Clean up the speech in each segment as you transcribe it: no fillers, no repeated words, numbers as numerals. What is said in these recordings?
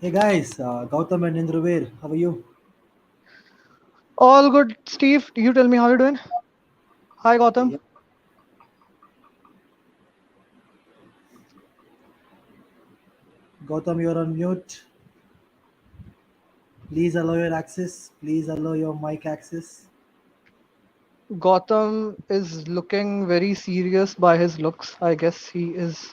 Hey guys, Gautam and Indravir, how are you? All good, Steve. You tell me how you doing? Hi, Gautam. Yeah. Gautam, you're on mute. Please allow your access. Please allow your mic access. Gautam is looking very serious by his looks. I guess he is.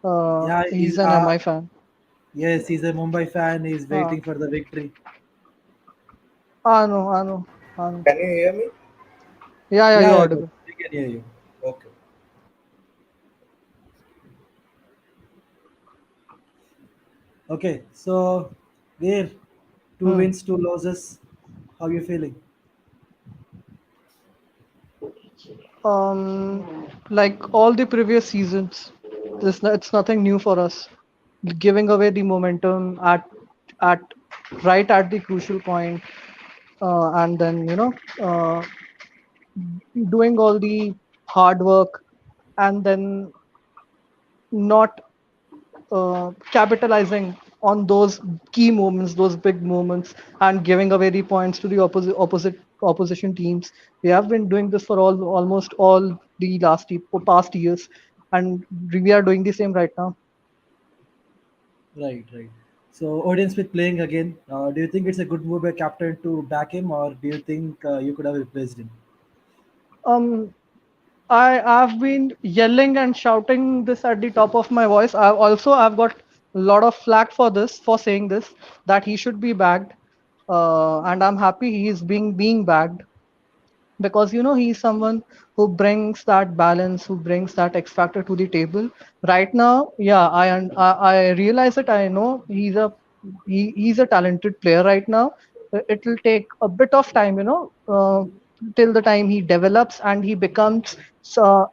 Yeah, He's an MI fan. yes, he's a Mumbai fan. He's Uh, waiting for the victory. I know, I know, I know. Can you hear me? Yeah, yeah, Yeah, you're yeah, Gautam, audible. we can hear you. Okay. Okay, so Veer, two Hmm. wins, two losses. How you feeling? Like all the previous seasons, it's nothing new for us. Giving away the momentum at right at the crucial point, and then doing all the hard work, and then not capitalizing on those key moments, those big moments, and giving away the points to the opposition teams. We have been doing this for almost all the past years, and we are doing the same right now. Right, right. So audience with playing again. Do you think it's a good move by captain to back him, or do you think you could have replaced him? Um, I've been yelling and shouting this at the top of my voice. I've got a lot of flack for this, for saying this, that he should be bagged, and I'm happy he is being bagged, because he's someone who brings that balance, who brings that X factor to the table. Right now, yeah, I realize it. I know he's a talented player right now. It will take a bit of time, till the time he develops and he becomes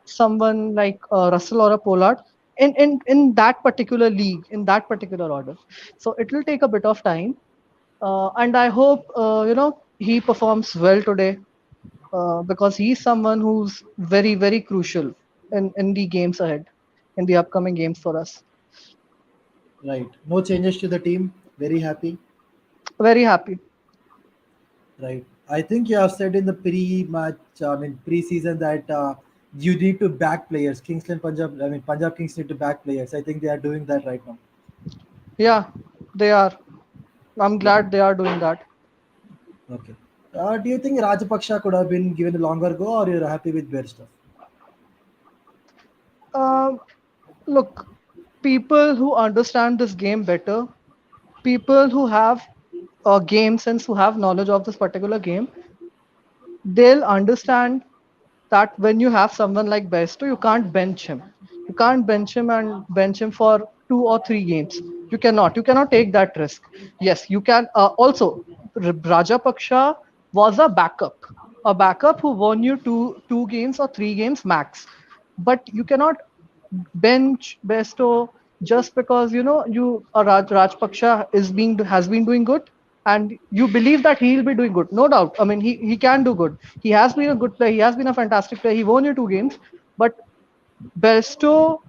someone like Russell or a Pollard in that particular league, in that particular order. So it will take a bit of time, and I hope he performs well today, because he's someone who's very, very crucial in the games ahead, in the upcoming games for us. Right. No changes to the team. Very happy. Very happy. Right. I think you have said in the pre-match, pre-season that you need to back players. Kingsland, Punjab, Punjab Kings need to back players. I think they are doing that right now. Yeah, they are. I'm Yeah. glad they are doing that. Okay. Do you think Rajapaksha could have been given a longer go, or you're happy with their stuff? Um, Look, people who understand this game better, people who have a game sense, who have knowledge of this particular game, they'll understand that when you have someone like Besto, you can't bench him. You can't bench him and bench him for 2 or 3 games. You cannot. You cannot take that risk. Yes, you can. Also, Raja Paksha was a backup who won you two games or 3 games max. But you cannot bench Besto just because Rajpaksha has been doing good, and you believe that he'll be doing good. No doubt. I mean, he can do good. He has been a good player. He has been a fantastic player. He won you 2 games, but Besto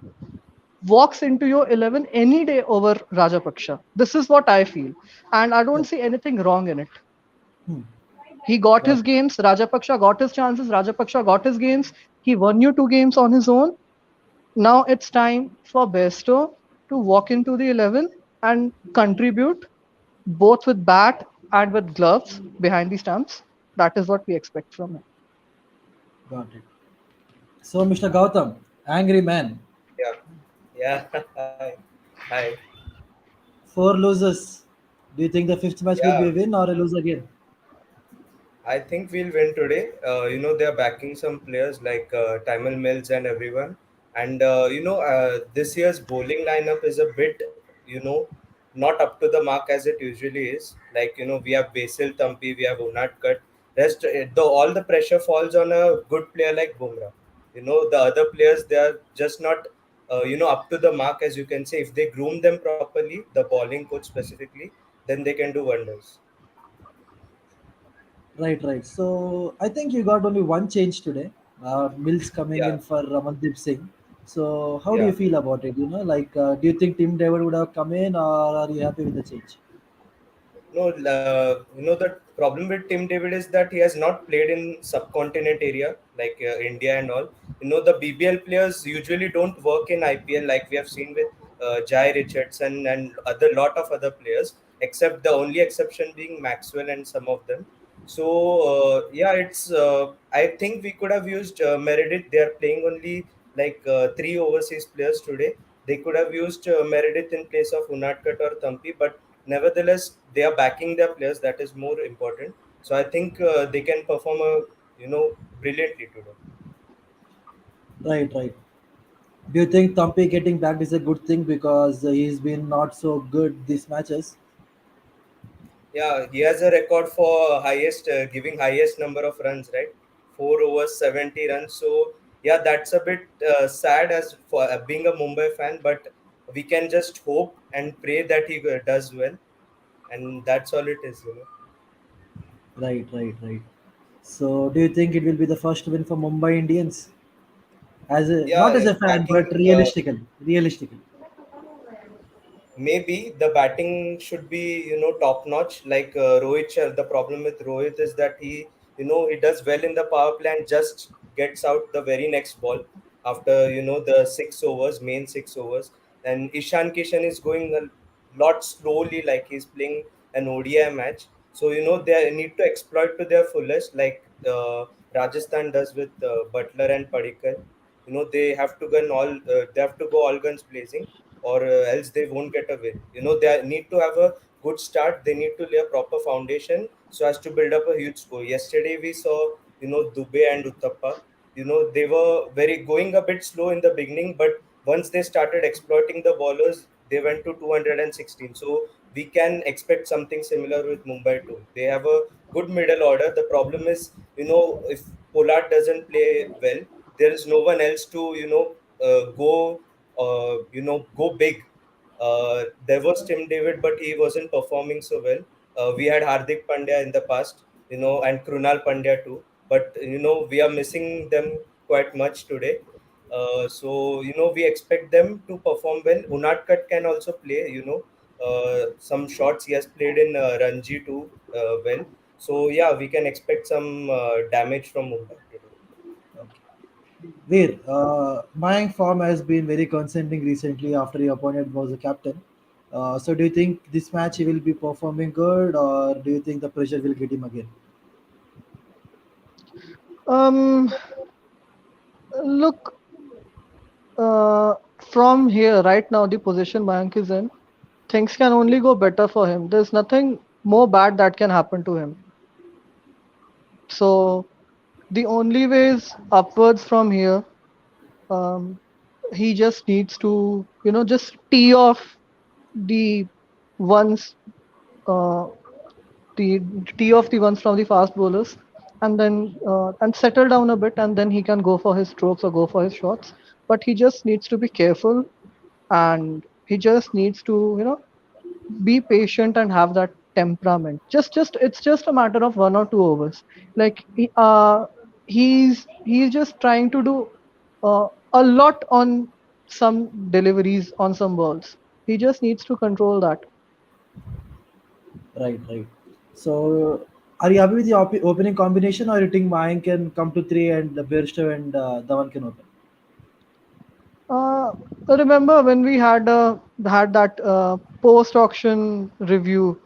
walks into your 11 any day over Rajapaksha. This is what I feel, and I Yeah. don't see anything wrong in it. Hmm. He got Got his it. games. Rajapaksha got his chances. Rajapaksha got his games. He won you 2 games on his own. Now it's time for Besto to walk into the 11 and contribute, both with bat and with gloves behind the stumps. That is what we expect from him. Got it. So, Mr. Gautam, angry man, Yeah. Yeah. Hi. Hi. 4 losers. Do you think the fifth match will Yeah. be a win or a lose again? I think we'll win today. They're backing some players like Tamil Mills and everyone. And, this year's bowling lineup is a bit, not up to the mark as it usually is. Like, we have Basil Tampi, we have Unat Kat. All the pressure falls on a good player like Bumrah. The other players, they are just not, up to the mark, as you can say. If they groom them properly, the bowling coach specifically, then they can do wonders. Right, right. So I think you got only one change today. Mills coming Yeah. in for Ramandeep Singh. So how do you Yeah. feel about it? Like, do you think Tim David would have come in, or are you happy with the change? No, the problem with Tim David is that he has not played in subcontinent area like India and all. The BBL players usually don't work in IPL like we have seen with Jai Richardson and other lot of other players, except the only exception being Maxwell and some of them. So yeah, it's. I think we could have used Meredith. They are playing only like three overseas players today. They could have used Meredith in place of Unadkat or Thampi, but nevertheless they are backing their players. That is more important. So I think they can perform brilliantly today. Right, right. Do you think Thumpy getting back is a good thing because he's been not so good these matches? Yeah, he has a record for highest giving highest number of runs, right? 4 overs, 70 runs. So yeah, that's a bit sad as for being a Mumbai fan, but we can just hope and pray that he does well, and that's all it is. Right, right, right. So do you think it will be the first win for Mumbai Indians? As a, not as Yeah, a fan, but backing. realistically, realistically. Maybe the batting should be top notch like Rohit the problem with Rohit is that he does well in the power play and just gets out the very next ball after the 6 overs, main 6 overs. And Ishan Kishan is going a lot slowly, like he's playing an ODI match. So they need to exploit to their fullest like Rajasthan does with Butler and Padikkal. They have to go all guns blazing, or else they won't get a win. They need to have a good start. They need to lay a proper foundation so as to build up a huge score. Yesterday we saw Dubey and Uttappa. They were very going a bit slow in the beginning, but once they started exploiting the bowlers, they went to 216. So we can expect something similar with Mumbai too. They have a good middle order. The problem is, if Pollard doesn't play well, there is no one else to go big. There was Tim David, but he wasn't performing so well. We had Hardik Pandya in the past, and Krunal Pandya too. But we are missing them quite much today. So we expect them to perform well. Unadkat can also play. Some shots he has played in Ranji too well. So yeah, we can expect some damage from Mumbai today. Okay. Veer, Mayank form has been very concerning recently after your opponent was the captain. So do you think this match he will be performing good, or do you think the pressure will get him again? Um, Look, from here, right now, the position Mayank is in, things can only go better for him. There's nothing more bad that can happen to him. So the only way is upwards from here. Um, he just needs to, just tee off the ones, uh, the tee off the ones from the fast bowlers, and then and settle down a bit, and then he can go for his strokes or go for his shots. But he just needs to be careful, and he just needs to, be patient and have that temperament. Just it's just a matter of 1 or 2 overs. Like he's just trying to do a lot on some deliveries on some balls. He just needs to control that. Right, right. So are you happy with the opening combination, or you think Mayank can come to three and Birstev and Dhawan can open? uh, Remember when we had that post auction review.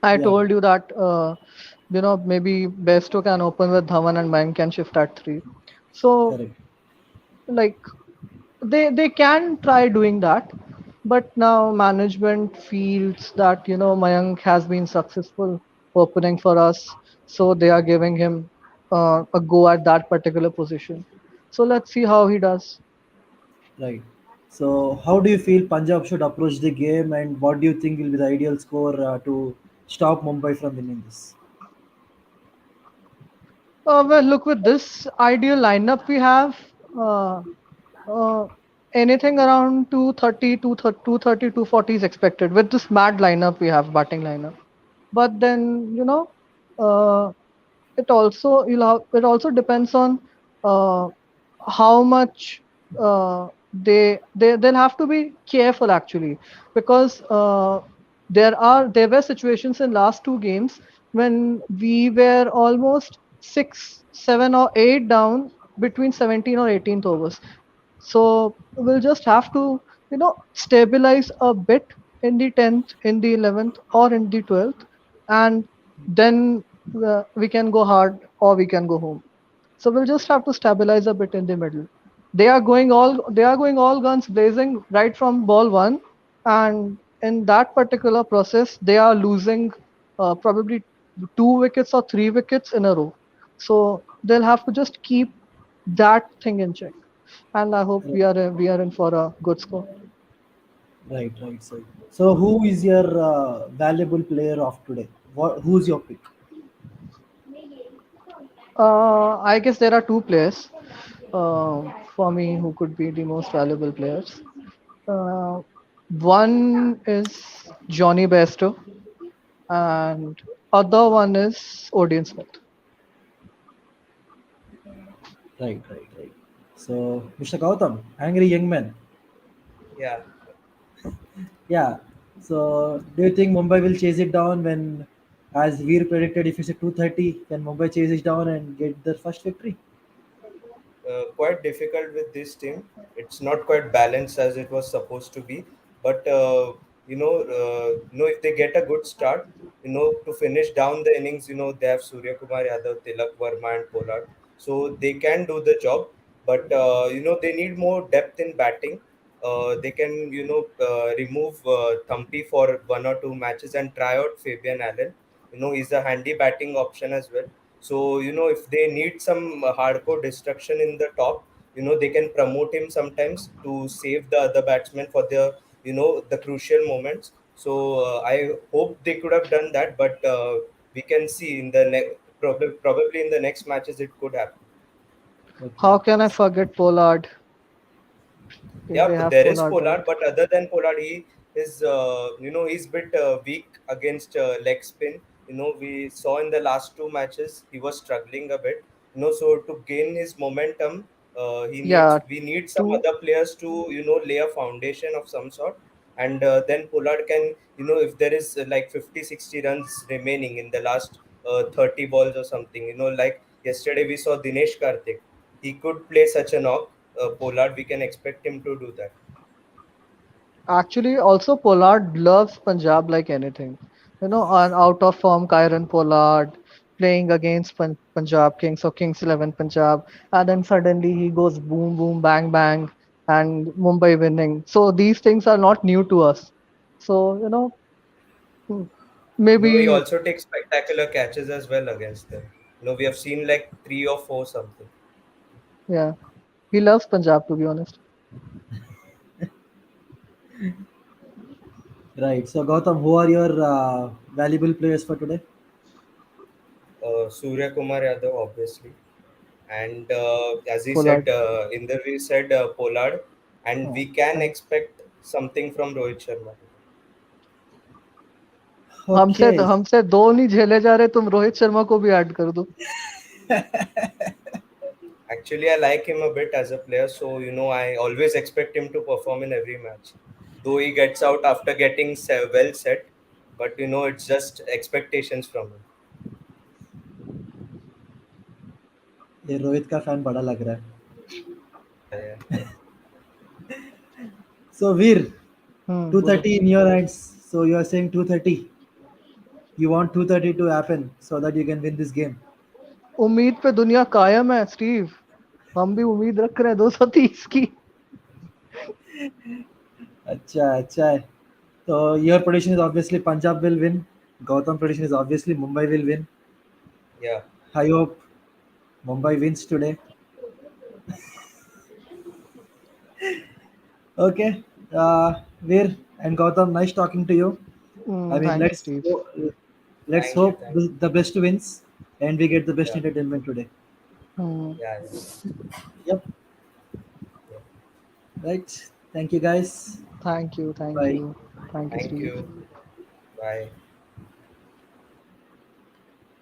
I Yeah, told you that maybe Besto can open with Dhawan and Mayank can shift at three. So correct. like they can try doing that, but now management feels that Mayank has been successful opening for us, so they are giving him a go at that particular position. So let's see how he does. Right. So, how do you feel Punjab should approach the game, and what do you think will be the ideal score to stop Mumbai from winning this? Well, look, with this ideal lineup we have, uh, uh, anything around 230, 230, 240 is expected with this mad lineup we have, batting lineup. But then, uh, it also depends on uh, how much. they'll have to be careful actually, because there were situations in last two games when we were almost 6, 7 or 8 down between 17 or 18th overs. So we'll just have to, stabilize a bit in the 10th, in the 11th, or in the 12th, and then we can go hard or we can go home. So we'll just have to stabilize a bit in the middle. They are going all guns blazing right from ball one, and in that particular process, they are losing probably 2 wickets or 3 wickets in a row. So they'll have to just keep that thing in check. And I hope we are in for a good score. Right, right. So who is your valuable player of today? Who's your pick? I guess there are two players for me who could be the most valuable players. Uh, One is Johnny Bairstow, and other one is Odion Smith. Right, right, right. So, Mr. Gautam, angry young man. Yeah. Yeah. So, do you think Mumbai will chase it down when, as Veer predicted, if it's a 230, can Mumbai chase it down and get their first victory? Quite difficult with this team. It's not quite balanced as it was supposed to be. But if they get a good start, to finish down the innings, they have Surya Kumar Yadav, Tilak Verma, and Pollard, so they can do the job. But they need more depth in batting. They can remove Thampi for 1 or 2 matches and try out Fabian Allen. He's a handy batting option as well. So, if they need some hardcore destruction in the top, they can promote him sometimes to save the other batsmen for the crucial moments. So, I hope they could have done that, but we can see in the probably in the next matches it could happen. Okay. How can I forget Pollard? Yeah, They but have there is Pollard, right? Pollard, but other than Pollard, he is he's bit weak against leg spin. We saw in the last 2 matches he was struggling a bit. So to gain his momentum, Yeah, we need some two. other players to lay a foundation of some sort, and then Pollard can if there is like 50-60 runs remaining in the last 30 balls or something. Like yesterday we saw Dinesh Karthik, he could play such a knock. Pollard, we can expect him to do that. Actually, also Pollard loves Punjab like anything. An out of form Kyron Pollard playing against Punjab Kings or Kings 11 Punjab, and then suddenly he goes boom, boom, bang, bang, and Mumbai winning. So these things are not new to us. So, hmm, He maybe, also takes spectacular catches as well against them. We have seen like 3 or 4 something. yeah, he loves Punjab, to be honest. Right. So, Gautam, who are your valuable players for today? Surya Kumar Yadav, obviously. And as he said, Pollard. Inderveer said Pollard. And हाँ, we can and expect something from Rohit Sharma. Okay. हमसे दो नहीं झेले जा रहे, तुम रोहित शर्मा को भी ऐड कर दो. Actually, I like him a bit as a player. So, I always expect him to perform in every match. Though he gets out after getting well set. But, it's just expectations from him. ये रोहित का fan बड़ा लग रहा है. Yeah, yeah. So, Veer, बोलो. 230 in your hands. So, you are saying 230. You want 230 to happen so that you can win this game. उम्मीद पे दुनिया कायम है स्टीव. हम भी उम्मीद रख रहे हैं 230 की. अच्छा अच्छा है. So your prediction is obviously Punjab will win. Gautam prediction is obviously Mumbai will win. Yeah. I hope Mumbai wins today. Okay. Veer and Gautam, nice talking to you. I mean, Thank you, Steve. let's Thank you. hope Thank you. the best wins and we get the best Yeah. entertainment today. Hmm, Yeah. Yeah. Yep. Yeah. Right. Thank you guys. thank you, thank Bye. you, thank you, Thank Steve. you. Bye.